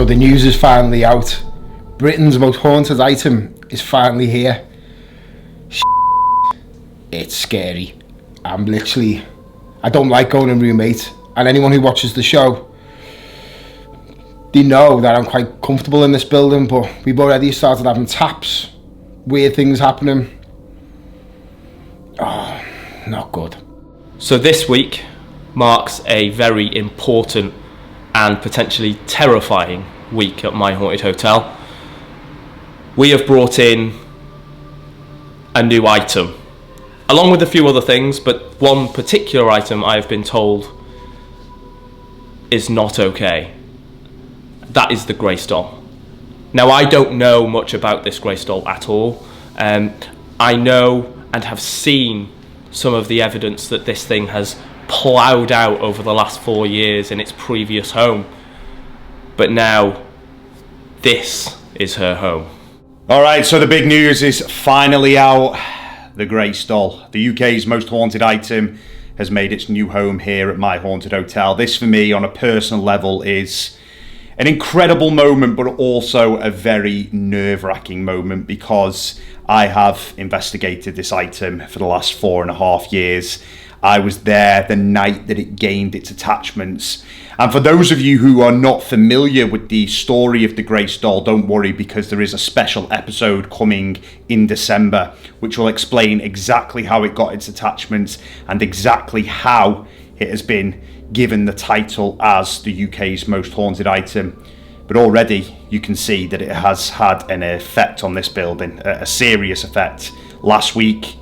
the news is finally out. Britain's most haunted item is finally here. It's scary. I don't like going in room 8. And anyone who watches the show, they know that I'm quite comfortable in this building, but we've already started having taps, weird things happening. Oh, not good. So this week marks a very important and potentially terrifying week at My Haunted Hotel. We have brought in a new item, along with a few other things, but one particular item I have been told is not okay. That is the Grace doll. Now, I don't know much about this Grace doll at all. I know and have seen some of the evidence that this thing has ploughed out over the last 4 years in its previous home. But now, this is her home. Alright, so the big news is finally out. The Grace doll, the UK's most haunted item, has made its new home here at My Haunted Hotel. This, for me, on a personal level, is an incredible moment, but also a very nerve-wracking moment, because I have investigated this item for the last 4.5 years. I was there the night that it gained its attachments. And for those of you who are not familiar with the story of the Grace doll, don't worry, because there is a special episode coming in December which will explain exactly how it got its attachments and exactly how it has been given the title as the UK's most haunted item. But already you can see that it has had an effect on this building, a serious effect. Last week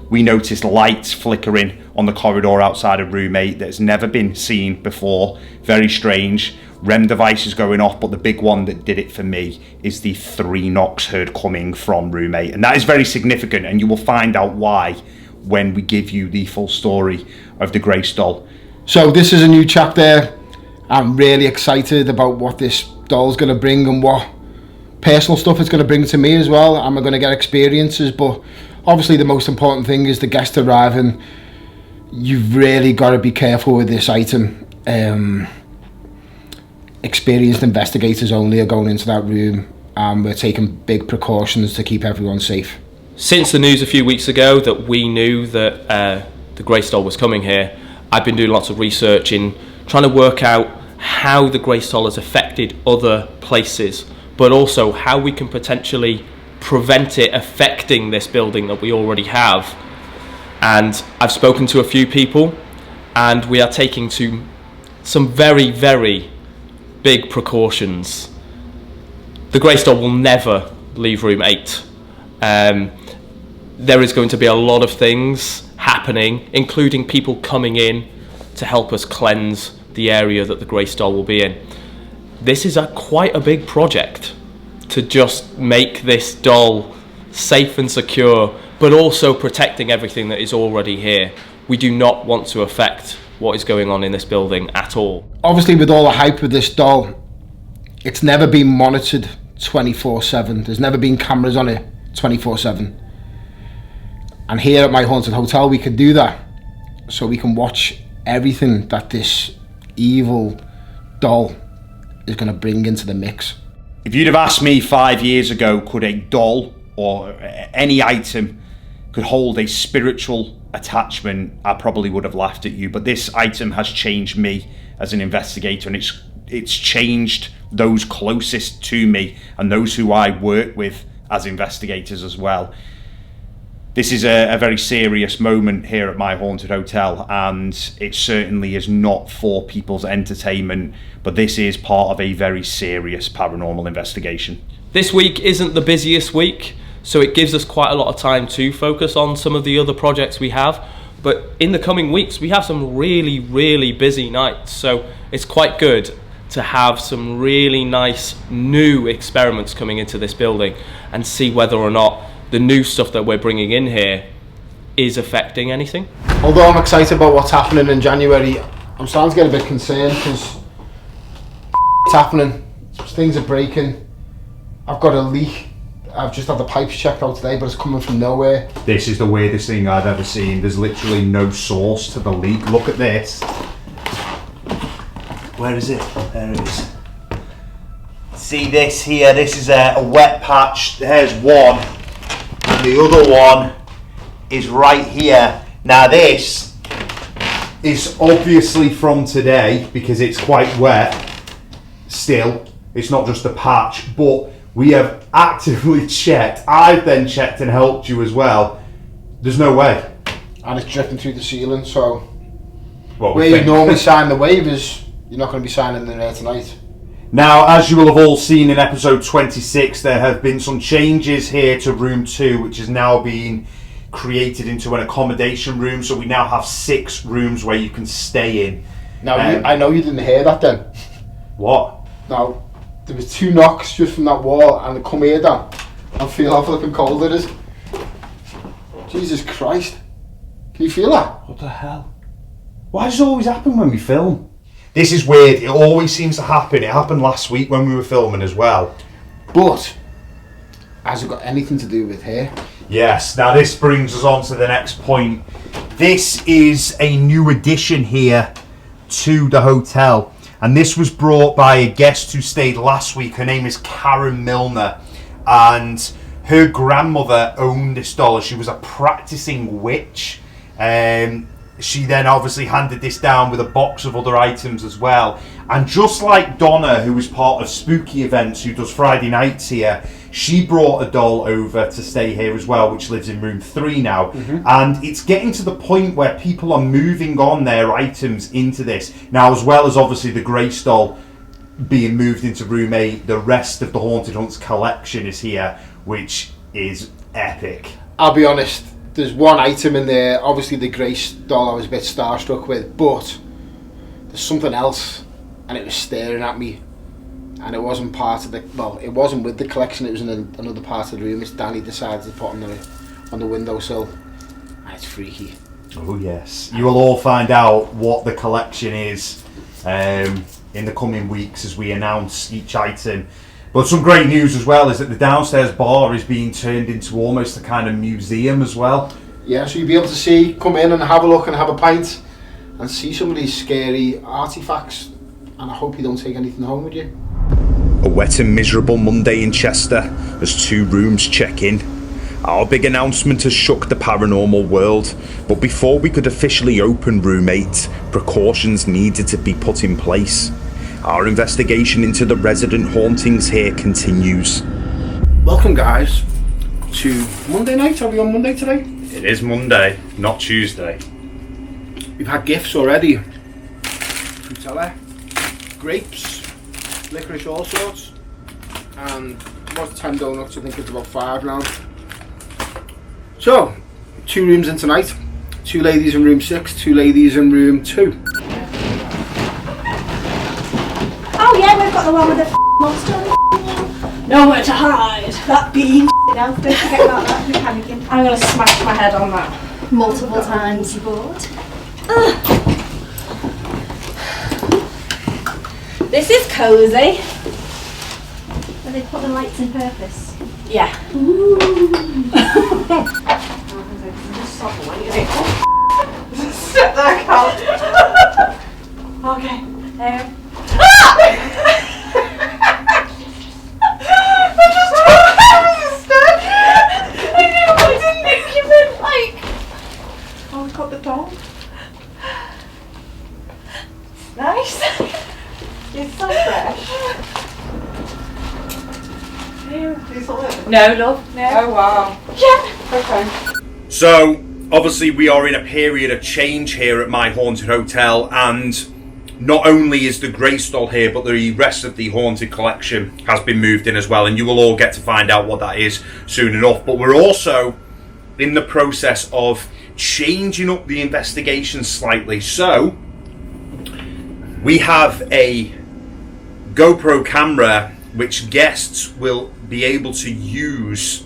we noticed lights flickering on the corridor outside of room 8 that has never been seen before. Very strange. REM devices going off, but the big one that did it for me is the 3 knocks heard coming from room 8. And that is very significant, and you will find out why when we give you the full story of the Grace doll. So this is a new chapter. I'm really excited about what this doll's going to bring and what personal stuff it's going to bring to me as well. I'm going to get experiences, but obviously the most important thing is the guest arriving. You've really got to be careful with this item. Experienced investigators only are going into that room, and we're taking big precautions to keep everyone safe. Since the news a few weeks ago that we knew that the Grace doll was coming here, I've been doing lots of research in trying to work out how the Grace doll has affected other places, but also how we can potentially prevent it affecting this building that we already have. And I've spoken to a few people, and we are taking to some very, very big precautions. The Grace doll will never leave room 8. There is going to be a lot of things happening, including people coming in to help us cleanse the area that the Grace doll will be in. This is quite a big project to just make this doll safe and secure, but also protecting everything that is already here. We do not want to affect what is going on in this building at all. Obviously, with all the hype of this doll, it's never been monitored 24/7. There's never been cameras on it 24/7. And here at My Haunted Hotel, we can do that. So we can watch everything that this evil doll is going to bring into the mix. If you'd have asked me 5 years ago, could a doll or any item could hold a spiritual attachment, I probably would have laughed at you. But this item has changed me as an investigator, and it's changed those closest to me and those who I work with as investigators as well. This is a very serious moment here at My Haunted Hotel, and it certainly is not for people's entertainment, but this is part of a very serious paranormal investigation. This week isn't the busiest week, so it gives us quite a lot of time to focus on some of the other projects we have. But in the coming weeks, we have some really, really busy nights, so it's quite good to have some really nice new experiments coming into this building and see whether or not the new stuff that we're bringing in here is affecting anything. Although I'm excited about what's happening in January, I'm starting to get a bit concerned because it's happening. Things are breaking. I've got a leak. I've just had the pipes checked out today, but it's coming from nowhere. This is the weirdest thing I've ever seen. There's literally no source to the leak. Look at this. Where is it? There it is. See this here, this is a wet patch. There's one, and the other one is right here. Now this is obviously from today because it's quite wet still. It's not just a patch, but we have actively checked. I've then checked and helped you as well. There's no way. And it's drifting through the ceiling, so What where you normally sign the waivers, you're not going to be signing in there tonight. Now, as you will have all seen in episode 26, there have been some changes here to room 2, which is now being created into an accommodation room. So we now have 6 rooms where you can stay in. Now, I know you didn't hear that then. What? Now, there was 2 knocks just from that wall, and they come here down. I feel how flipping cold it is. Jesus Christ. Can you feel that? What the hell? Why does it always happen when we film? This is weird. It always seems to happen. It happened last week when we were filming as well. But has it got anything to do with here? Yes. Now this brings us on to the next point. This is a new addition here to the hotel. And this was brought by a guest who stayed last week. Her name is Karen Milner. And her grandmother owned this doll. She was a practicing witch. She then obviously handed this down with a box of other items as well. And just like Donna, who is part of Spooky Events, who does Friday nights here, she brought a doll over to stay here as well, which lives in room 3 now. And it's getting to the point where people are moving on their items into this. Now, as well as obviously the Grace doll being moved into room 8, the rest of the Haunted Hunts collection is here, which is epic. I'll be honest, there's one item in there, obviously the Grace doll I was a bit starstruck with, but there's something else, and it was staring at me, and it wasn't part of the, well, it wasn't with the collection, it was in another part of the room, which Danny decided to put on the windowsill, and it's freaky. Oh yes. You will all find out what the collection is in the coming weeks as we announce each item. But some great news as well is that the downstairs bar is being turned into almost a kind of museum as well. Yeah, so you'll be able to come in and have a look and have a pint and see some of these scary artifacts, and I hope you don't take anything home with you. A wet and miserable Monday in Chester as 2 rooms check in. Our big announcement has shook the paranormal world, but before we could officially open room 8, precautions needed to be put in place. Our investigation into the resident hauntings here continues. Welcome guys to Monday night. Are we on Monday today? It is Monday, not Tuesday. We've had gifts already. Nutella, grapes, licorice, all sorts, and about 10 donuts. I think it's about 5 now. So, 2 rooms in tonight. 2 ladies in room 6, 2 ladies in room 2. Oh yeah, we've got the one with the monster on the nowhere to hide. That beam. Don't forget about that. You're panicking. I'm gonna smash my head on that multiple times. Board. This is cozy. Where they put the lights in purpose. Yeah. Ooh. Sit there, Carl. Okay. Oh, we got the doll. Nice. It's so fresh. No, love. No. Oh wow. Yeah. Okay. So, obviously we are in a period of change here at My Haunted Hotel, and not only is the Grace doll here, but the rest of the Haunted collection has been moved in as well, and you will all get to find out what that is soon enough. But we're also in the process of changing up the investigation slightly. So, we have a GoPro camera which guests will be able to use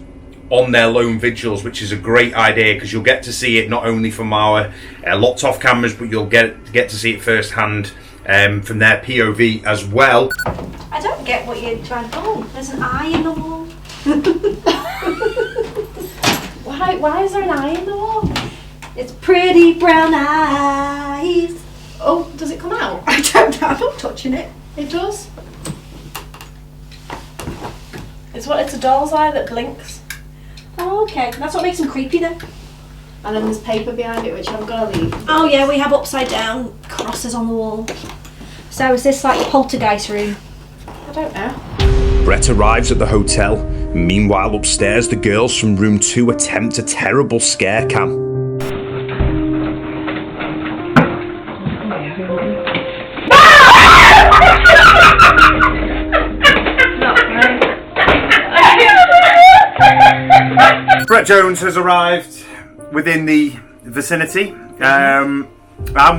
on their lone vigils, which is a great idea because you'll get to see it not only from our locked off cameras, but you'll get to see it firsthand from their POV as well. I don't get what you're trying to. Oh, there's an eye in the wall. Why is there an eye in the wall? It's pretty brown eyes. Oh, does it come out? I don't know. I'm not touching it. It does. It's a doll's eye that blinks. Oh, okay. That's what makes them creepy then. And then there's paper behind it, which I'm going to leave. Oh yeah, we have upside down crosses on the wall. So is this like a poltergeist room? I don't know. Brett arrives at the hotel. Meanwhile, upstairs, the girls from room 2 attempt a terrible scare cam. Brett Jones has arrived within the vicinity, and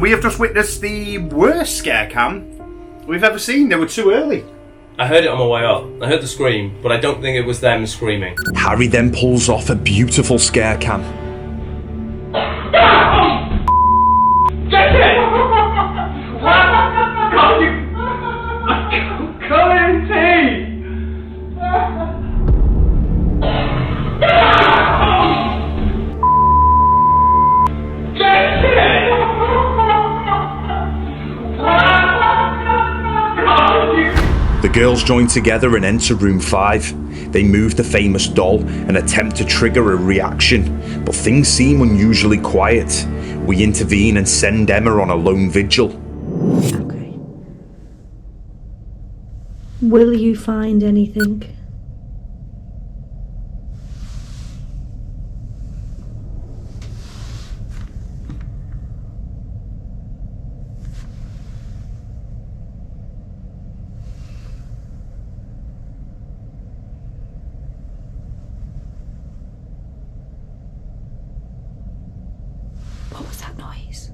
we have just witnessed the worst scare cam we've ever seen. They were too early. I heard it on my way up. I heard the scream, but I don't think it was them screaming. Harry then pulls off a beautiful scare cam. The girls join together and enter room 5. They move the famous doll and attempt to trigger a reaction, but things seem unusually quiet. We intervene and send Emma on a lone vigil. Okay. Will you find anything? What was that noise?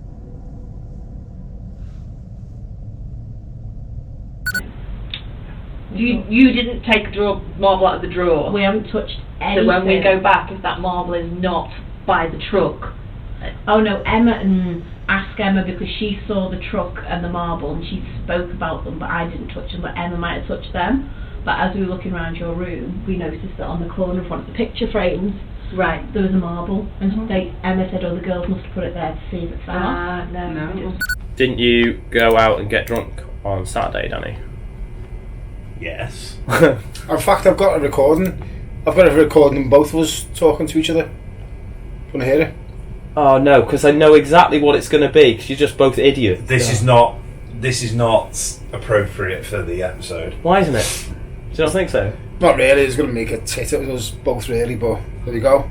You didn't take a marble out of the drawer. We haven't touched anything. So when we go back, if that marble is not by the truck. Oh no, ask Emma because she saw the truck and the marble and she spoke about them, but I didn't touch them, but Emma might have touched them. But as we were looking around your room, we noticed that on the corner of one of the picture frames, Right. there was a marble, and Emma said, oh, the girls must have put it there to see if it fell off. No. Didn't you go out and get drunk on Saturday, Danny? Yes. In fact, I've got a recording. I've got a recording of both of us talking to each other. Do you want to hear it? Oh no, because I know exactly what it's going to be. Because you're just both idiots. This is not appropriate for the episode. Why isn't it? Do you not think so? Not really. It's going to make a tit out of us both, really. But there we go.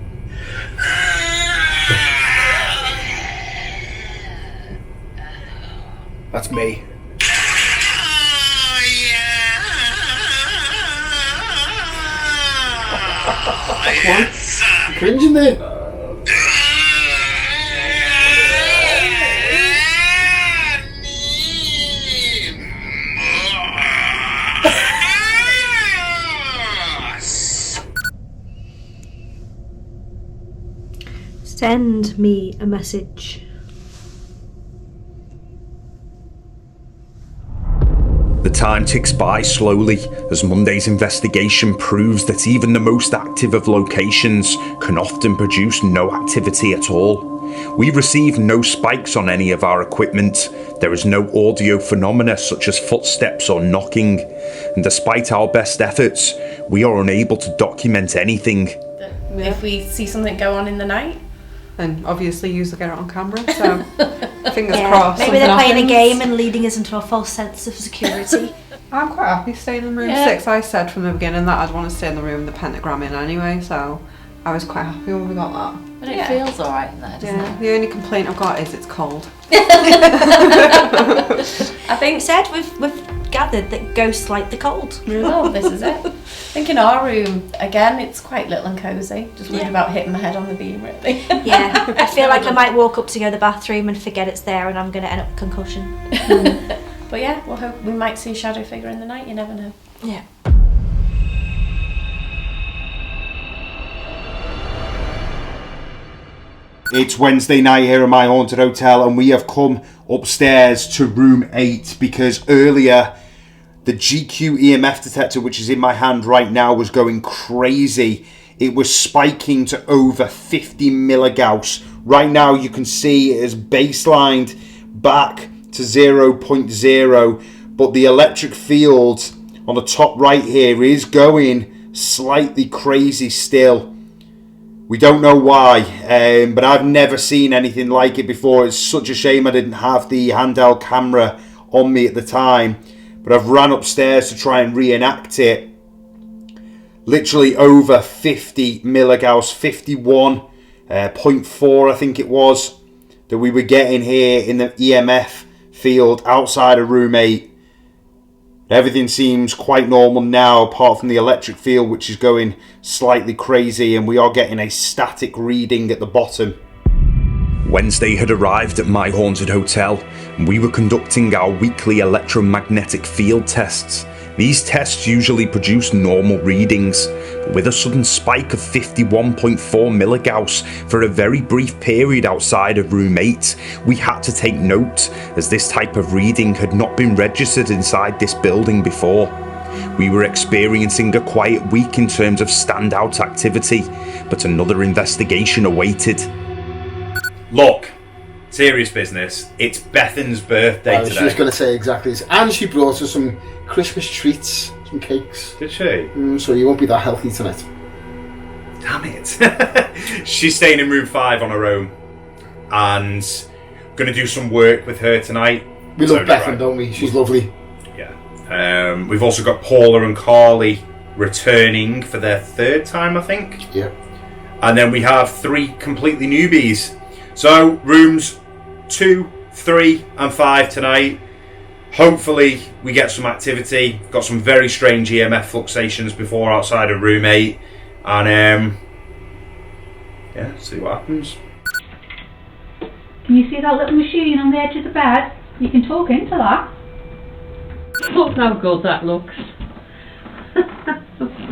That's me. What? Cringing there. Send me a message. The time ticks by slowly as Monday's investigation proves that even the most active of locations can often produce no activity at all. We receive no spikes on any of our equipment. There is no audio phenomena such as footsteps or knocking. And despite our best efforts, we are unable to document anything. If we see something go on in the night, and obviously you will get it on camera, so fingers crossed. Maybe they're playing a game and leading us into a false sense of security. I'm quite happy staying in room 6. I said from the beginning that I'd want to stay in the room with the pentagram in anyway, so I was quite happy when we got that. but it feels alright in there, doesn't it? The only complaint I've got is it's cold. I think said we've gathered that ghosts like the cold. Oh, this is it. I think in our room, again, it's quite little and cosy. Just worried about hitting my head on the beam, really. Yeah, I feel like I might walk up to go to the bathroom and forget it's there and I'm going to end up with concussion. But yeah, we'll hope we might see a shadow figure in the night, you never know. Yeah. It's Wednesday night here at my haunted hotel, and we have come upstairs to room 8 because earlier the GQ EMF detector, which is in my hand right now, was going crazy. It was spiking to over 50 milligauss. Right now you can see it is baselined back to 0.0, but the electric field on the top right here is going slightly crazy still. We don't know why, but I've never seen anything like it before. It's such a shame I didn't have the handheld camera on me at the time, but I've ran upstairs to try and reenact it. Literally over 50 milligauss, 51.4 I think it was, that we were getting here in the EMF field outside of room 8. Everything seems quite normal now, apart from the electric field, which is going slightly crazy, and we are getting a static reading at the bottom. Wednesday had arrived at my haunted hotel, and we were conducting our weekly electromagnetic field tests. These tests usually produce normal readings, but with a sudden spike of 51.4 milligauss for a very brief period outside of room 8, we had to take note, as this type of reading had not been registered inside this building before. We were experiencing a quiet week in terms of standout activity, but another investigation awaited. Look, serious business, it's Bethan's birthday today. She was going to say exactly this. And she brought us some Christmas treats, some cakes. Did she? So you won't be that healthy tonight. Damn it. She's staying in room 5 on her own, and going to do some work with her tonight. We love Bethan, don't we? She's lovely. Yeah. We've also got Paula and Carly returning for their 3rd time, I think. Yeah. And then we have 3 completely newbies. So rooms 2, 3 and 5 tonight. Hopefully we get some activity. Got some very strange EMF fluctuations before outside of room 8. And yeah, see what happens. Can you see that little machine on the edge of the bed? You can talk into that. Look how good that looks.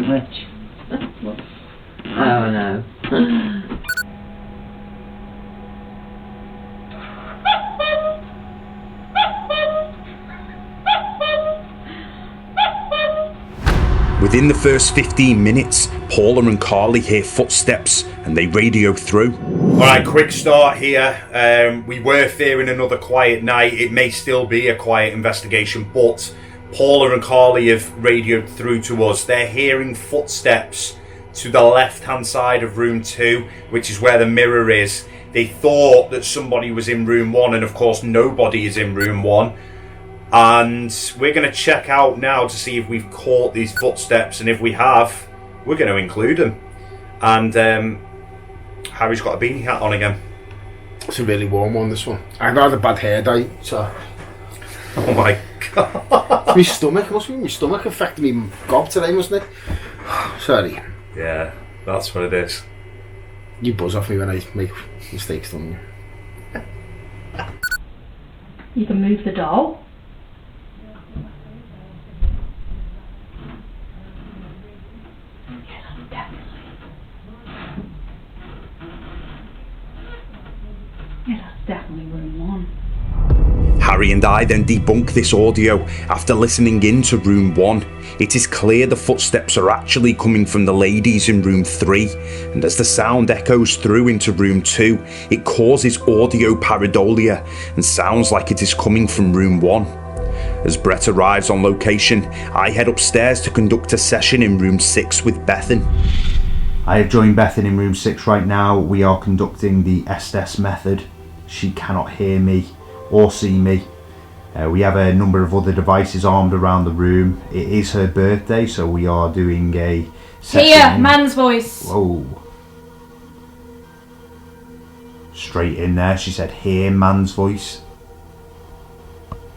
Which? Oh no. Within the first 15 minutes, Paula and Carly hear footsteps and they radio through. Alright, quick start here. We were fearing another quiet night. It may still be a quiet investigation, but Paula and Carly have radioed through to us. They're hearing footsteps to the left-hand side of room 2, which is where the mirror is. They thought that somebody was in room 1, and of course nobody is in room 1. And we're going to check out now to see if we've caught these footsteps, and if we have, we're going to include them. And Harry's got a beanie hat on again. It's a really warm one, this one. I've had a bad hair day, so... Oh my god. My stomach, must be my stomach affected me gob today, mustn't it? Sorry. Yeah, that's what it is. You buzz off me when I make mistakes, don't you? You can move the doll. Yeah, that's definitely room 1. Harry and I then debunk this audio after listening into room 1. It is clear the footsteps are actually coming from the ladies in room 3, and as the sound echoes through into room 2, it causes audio pareidolia and sounds like it is coming from room 1. As Brett arrives on location, I head upstairs to conduct a session in room 6 with Bethan. I have joined Bethan in room 6 right now. We are conducting the Estes method. She cannot hear me or see me. We have a number of other devices armed around the room. It is her birthday, so we are doing a session. Here, man's voice. Whoa. Straight in there. She said, "Hear man's voice."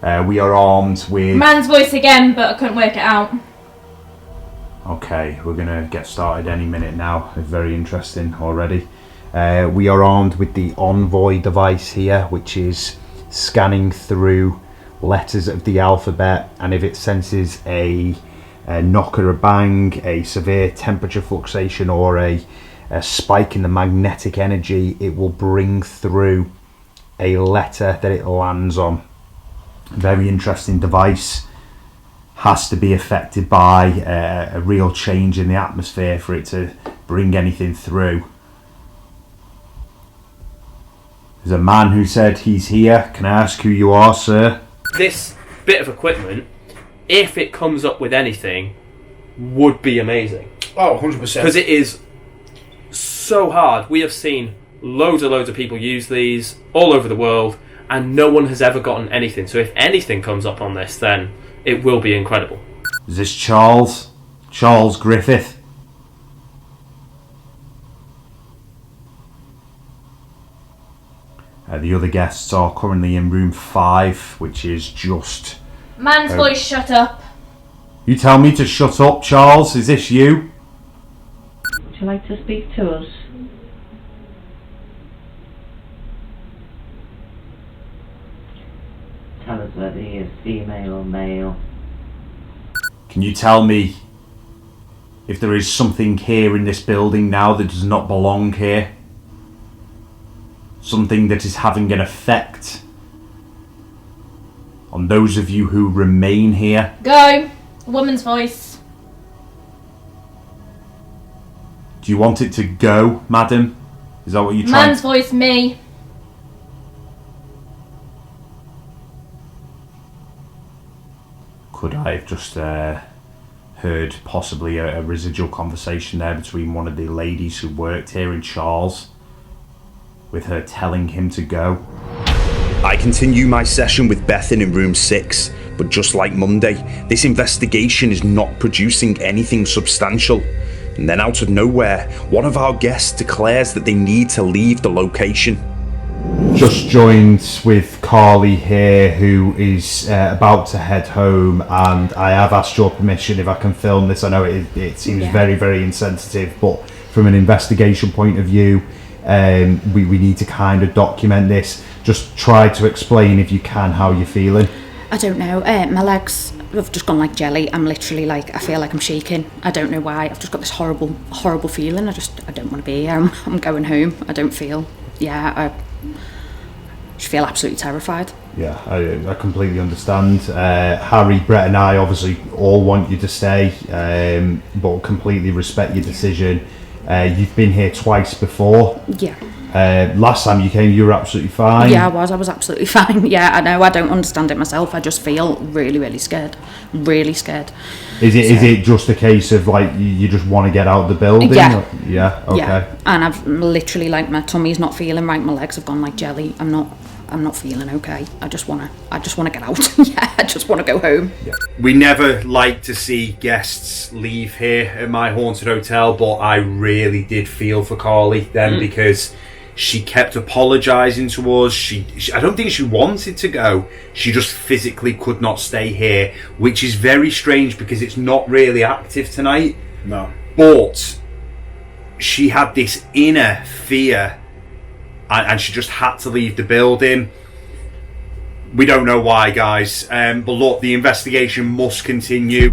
We are armed with... Man's voice again, but I couldn't work it out. Okay, we're going to get started any minute now. It's very interesting already. We are armed with the Envoy device here, which is scanning through letters of the alphabet, and if it senses a knock or a bang, a severe temperature fluctuation, or a spike in the magnetic energy, it will bring through a letter that it lands on. Very interesting device. Has to be affected by a real change in the atmosphere for it to bring anything through. There's a man who said he's here. Can I ask who you are, sir? This bit of equipment, if it comes up with anything, would be amazing. Oh, 100%. Because it is so hard. We have seen loads of people use these all over the world, and no one has ever gotten anything. So if anything comes up on this, then it will be incredible. Is this Charles? Charles Griffith? The other guests are currently in room 5, which is just... Man's voice, shut up. You tell me to shut up, Charles. Is this you? Would you like to speak to us? Tell us whether he is female or male. Can you tell me if there is something here in this building now that does not belong here? Something that is having an effect on those of you who remain here? Go. Woman's voice. Do you want it to go, madam? Is that what you're trying? Man's voice, me. Could I have just heard possibly a residual conversation there between one of the ladies who worked here and Charles, with her telling him to go? I continue my session with Bethan in room 6, but just like Monday, this investigation is not producing anything substantial. And then out of nowhere, one of our guests declares that they need to leave the location. Just joined with Carly here, who is about to head home, and I have asked your permission if I can film this. I know it seems very, very insensitive, but from an investigation point of view, we need to kind of document this. Just try to explain, if you can, how you're feeling. I don't know. My legs have just gone like jelly. I'm literally like, I feel like I'm shaking. I don't know why. I've just got this horrible feeling. I don't want to be here. I'm going home. I don't feel. I just feel absolutely terrified. Yeah, I completely understand. Harry, Brett and I obviously all want you to stay, but completely respect your decision. You've been here twice before. Yeah. Last time you came, you were absolutely fine. Yeah, I was absolutely fine. Yeah, I know. I don't understand it myself. I just feel really, really scared. Really scared. Is it just a case of like you just want to get out of the building? Yeah. Yeah. Okay. Yeah. And I've literally, like, my tummy's not feeling right. My legs have gone like jelly. I'm not feeling okay. I just wanna get out. Yeah, I just wanna go home. Yeah. We never like to see guests leave here at my haunted hotel, but I really did feel for Carly then because she kept apologising to us. She I don't think she wanted to go. She just physically could not stay here, which is very strange because it's not really active tonight. No. But she had this inner fear, and she just had to leave the building. We don't know why, guys, but look, the investigation must continue.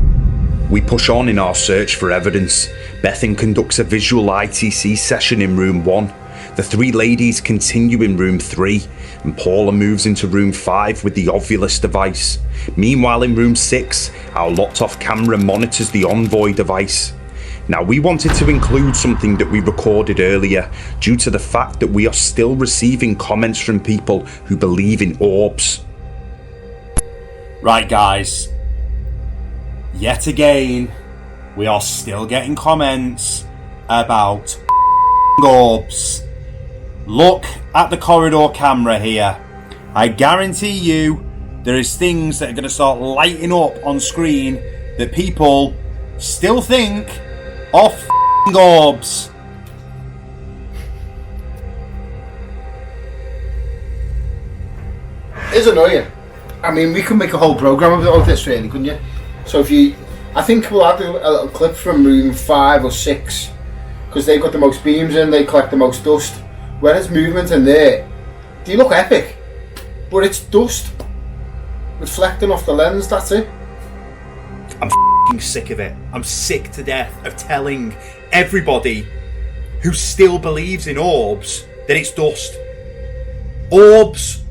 We push on in our search for evidence. Bethan conducts a visual ITC session in room 1. The 3 ladies continue in room 3, and Paula moves into room 5 with the Ovulus device. Meanwhile, in room 6, our locked-off camera monitors the Envoy device. Now, we wanted to include something that we recorded earlier due to the fact that we are still receiving comments from people who believe in orbs. Right, guys, yet again, we are still getting comments about orbs. Look at the corridor camera here. I guarantee you there is things that are going to start lighting up on screen that people still think are orbs. It's annoying. I mean, we could make a whole programme of this, really, couldn't you? So I think we'll add a little clip from room 5 or 6, because they've got the most beams in, they collect the most dust. Whereas movement in there, they look epic, but it's dust reflecting off the lens, that's it. I'm sick of it. I'm sick to death of telling everybody who still believes in orbs that it's dust. Orbs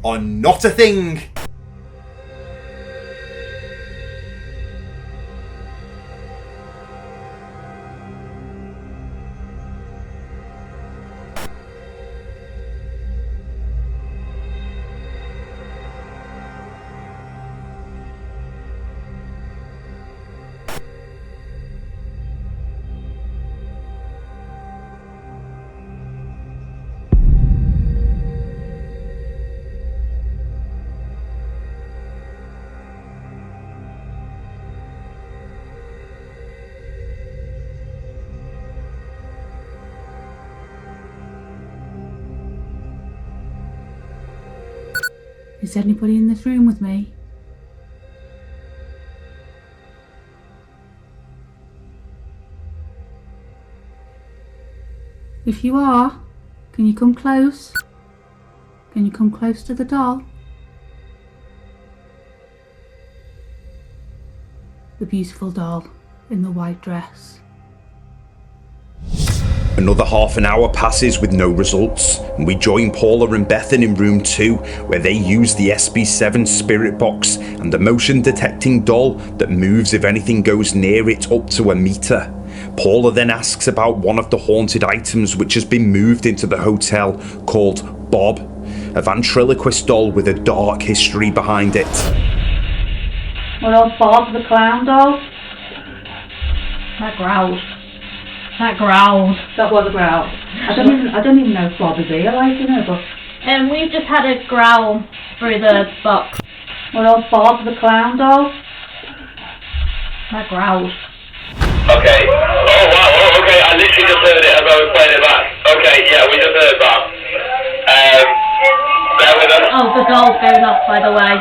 are not a thing. Is anybody in this room with me? If you are, can you come close? Can you come close to the doll? The beautiful doll in the white dress. Another half an hour passes with no results, and we join Paula and Bethan in room 2, where they use the SB7 spirit box and the motion detecting doll that moves if anything goes near it up to a meter. Paula then asks about one of the haunted items which has been moved into the hotel, called Bob, a ventriloquist doll with a dark history behind it. Well, Bob the clown doll. That growled. That growled. That was a growl. I don't even know if Bob is here, like, you know, but... We've just had a growl through the box. Well, Bob the clown doll. That growled. Okay. Oh wow, okay, I literally just heard it as I was playing it back. Okay, yeah, we just heard that. Bear with us. Oh, the doll's going off, by the way.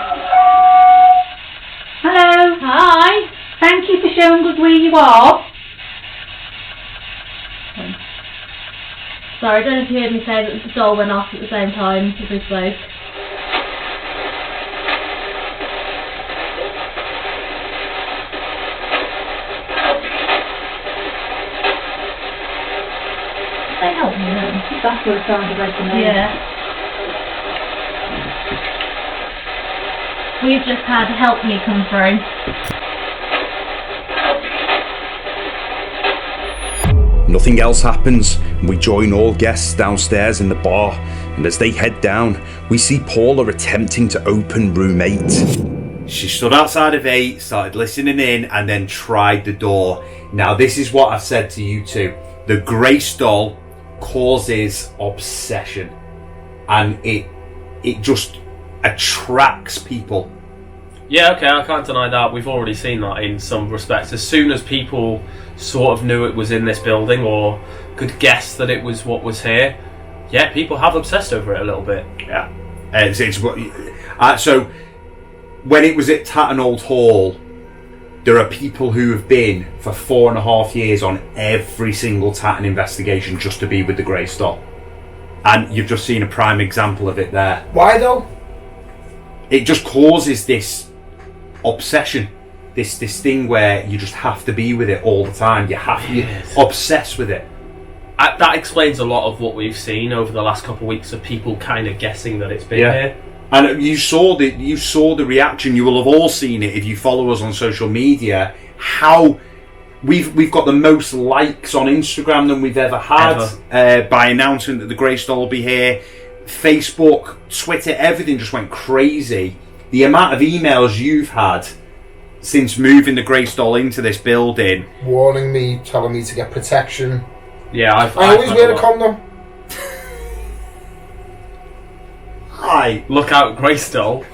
Hello. Hi. Thank you for showing us where you are. Sorry, I don't know if you heard me say that the doll went off at the same time as we spoke. They help me then. That's what it sounded like to me. Yeah. We've just had help me come through. Nothing else happens, and we join all guests downstairs in the bar, and as they head down, we see Paula attempting to open room 8. She stood outside of 8, started listening in, and then tried the door. Now, this is what I've said to you two. The Grace doll causes obsession, and it just attracts people. Yeah, okay, I can't deny that. We've already seen that in some respects. As soon as people sort of knew it was in this building or could guess that it was what was here, yeah, people have obsessed over it a little bit. Yeah. So, when it was at Tatton Old Hall, there are people who have been for 4.5 years on every single Tatton investigation just to be with the Grace doll. And you've just seen a prime example of it there. Why though? It just causes this obsession, this thing where you just have to be with it all the time. You have to be obsessed with it. That explains a lot of what we've seen over the last couple of weeks of people kind of guessing that it's been here. And you saw the reaction. You will have all seen it if you follow us on social media. How we've got the most likes on Instagram than we've ever had by announcing that the Grace doll will be here. Facebook, Twitter, everything just went crazy. The amount of emails you've had since moving the Grace doll into this building, warning me, telling me to get protection. Yeah, I always wear a condom. Hi, look out, Grace doll.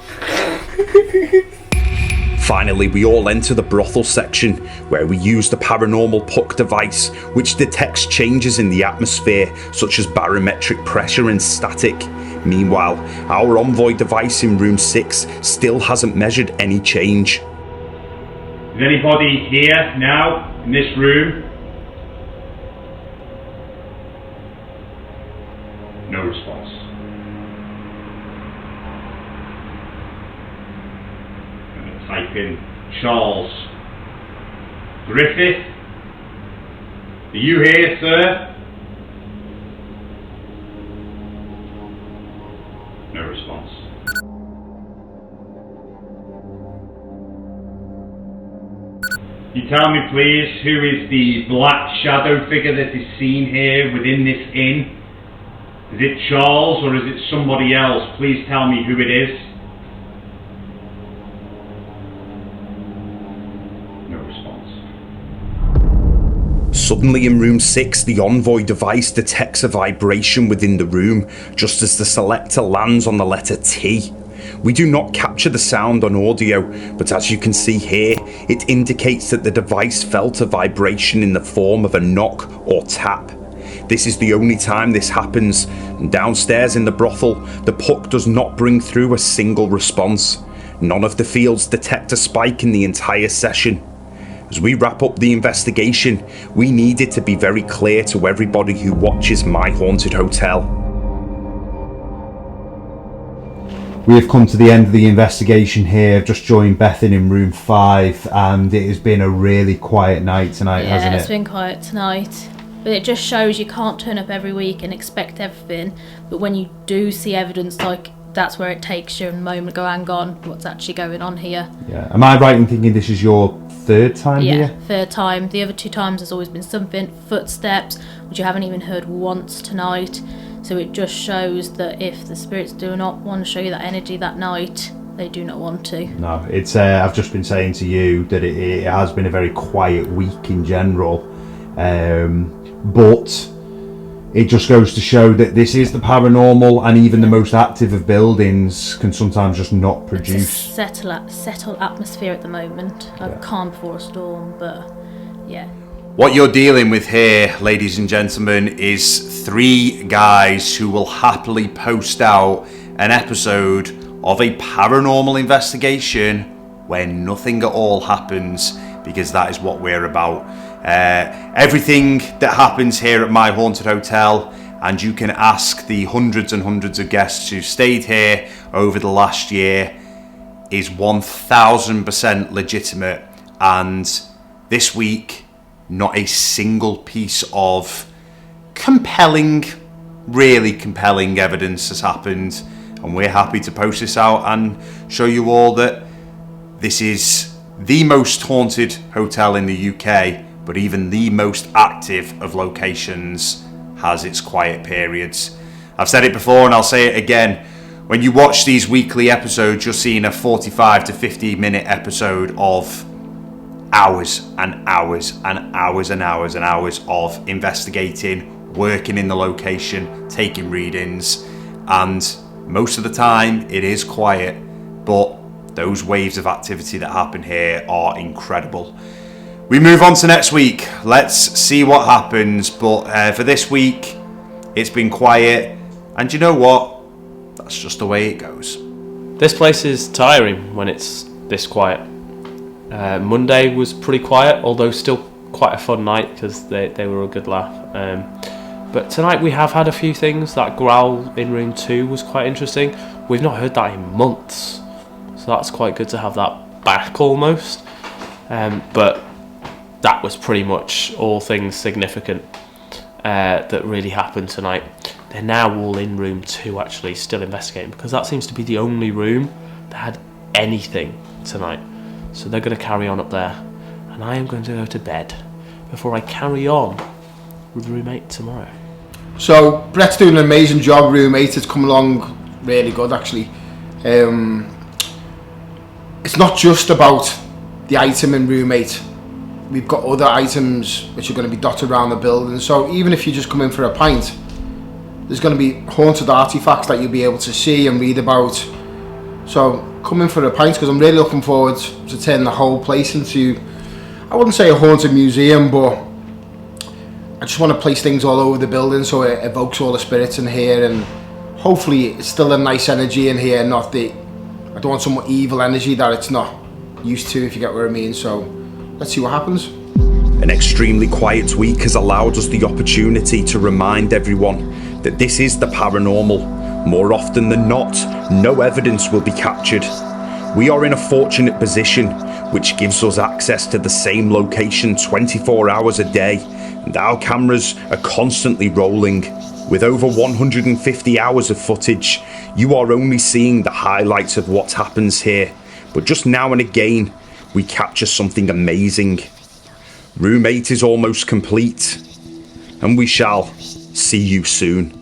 Finally, we all enter the brothel section, where we use the paranormal puck device, which detects changes in the atmosphere, such as barometric pressure and static. Meanwhile, our envoy device in room 6 still hasn't measured any change. Is anybody here now, in this room? No response. Type in Charles Griffith. Are you here, sir? No response. Can you tell me, please, who is the black shadow figure that is seen here within this inn? Is it Charles or is it somebody else? Please tell me who it is. Suddenly in room 6, the envoy device detects a vibration within the room, just as the selector lands on the letter T. We do not capture the sound on audio, but as you can see here, it indicates that the device felt a vibration in the form of a knock or tap. This is the only time this happens, and downstairs in the brothel, the puck does not bring through a single response. None of the fields detect a spike in the entire session. As we wrap up the investigation, we need it to be very clear to everybody who watches My Haunted Hotel. We have come to the end of the investigation here. I've just joined Bethan in room 5, and it has been a really quiet night tonight, hasn't it? Yeah, it's been quiet tonight. But it just shows you can't turn up every week and expect everything. But when you do see evidence, like, that's where it takes you a moment to go, hang on, what's actually going on here? Yeah. Am I right in thinking this is your third time here? Yeah, third time. The other 2 times there's always been something, footsteps, which you haven't even heard once tonight. So it just shows that if the spirits do not want to show you that energy that night, they do not want to. No, it's. I've just been saying to you that it has been a very quiet week in general, but it just goes to show that this is the paranormal, and even the most active of buildings can sometimes just not produce. It's a settled atmosphere at the moment, like calm before a storm, but yeah. What you're dealing with here, ladies and gentlemen, is 3 guys who will happily post out an episode of a paranormal investigation where nothing at all happens, because that is what we're about. Everything that happens here at My Haunted Hotel, and you can ask the hundreds and hundreds of guests who stayed here over the last year, is 1000% legitimate. And this week, not a single piece of really compelling evidence has happened, and we're happy to post this out and show you all that this is the most haunted hotel in the UK, but even the most active of locations has its quiet periods. I've said it before and I'll say it again. When you watch these weekly episodes, you're seeing a 45 to 50 minute episode of hours and hours and hours and hours and hours of investigating, working in the location, taking readings, and most of the time it is quiet, but those waves of activity that happen here are incredible. We move on to next week. Let's see what happens, but for this week it's been quiet, and you know what? That's just the way it goes. This place is tiring when it's this quiet. Monday was pretty quiet, although still quite a fun night because they were a good laugh. But tonight we have had a few things. That growl in room 2 was quite interesting. We've not heard that in months, so that's quite good to have that back almost. But that was pretty much all things significant that really happened tonight. They're now all in room 2 actually, still investigating, because that seems to be the only room that had anything tonight. So they're going to carry on up there, and I am going to go to bed before I carry on with room 8 tomorrow. So Brett's doing an amazing job. Room 8 has come along really good actually. It's not just about the item in room 8. We've got other items which are going to be dotted around the building, so even if you just come in for a pint, there's going to be haunted artifacts that you'll be able to see and read about. So come in for a pint, because I'm really looking forward to turning the whole place into, I wouldn't say a haunted museum, but I just want to place things all over the building so it evokes all the spirits in here, and hopefully it's still a nice energy in here, not the, I don't want some evil energy that it's not used to, if you get what I mean. So let's see what happens. An extremely quiet week has allowed us the opportunity to remind everyone that this is the paranormal. More often than not, no evidence will be captured. We are in a fortunate position, which gives us access to the same location 24 hours a day, and our cameras are constantly rolling. With over 150 hours of footage, you are only seeing the highlights of what happens here, but just now and again, we capture something amazing. Room 8 is almost complete, and we shall see you soon.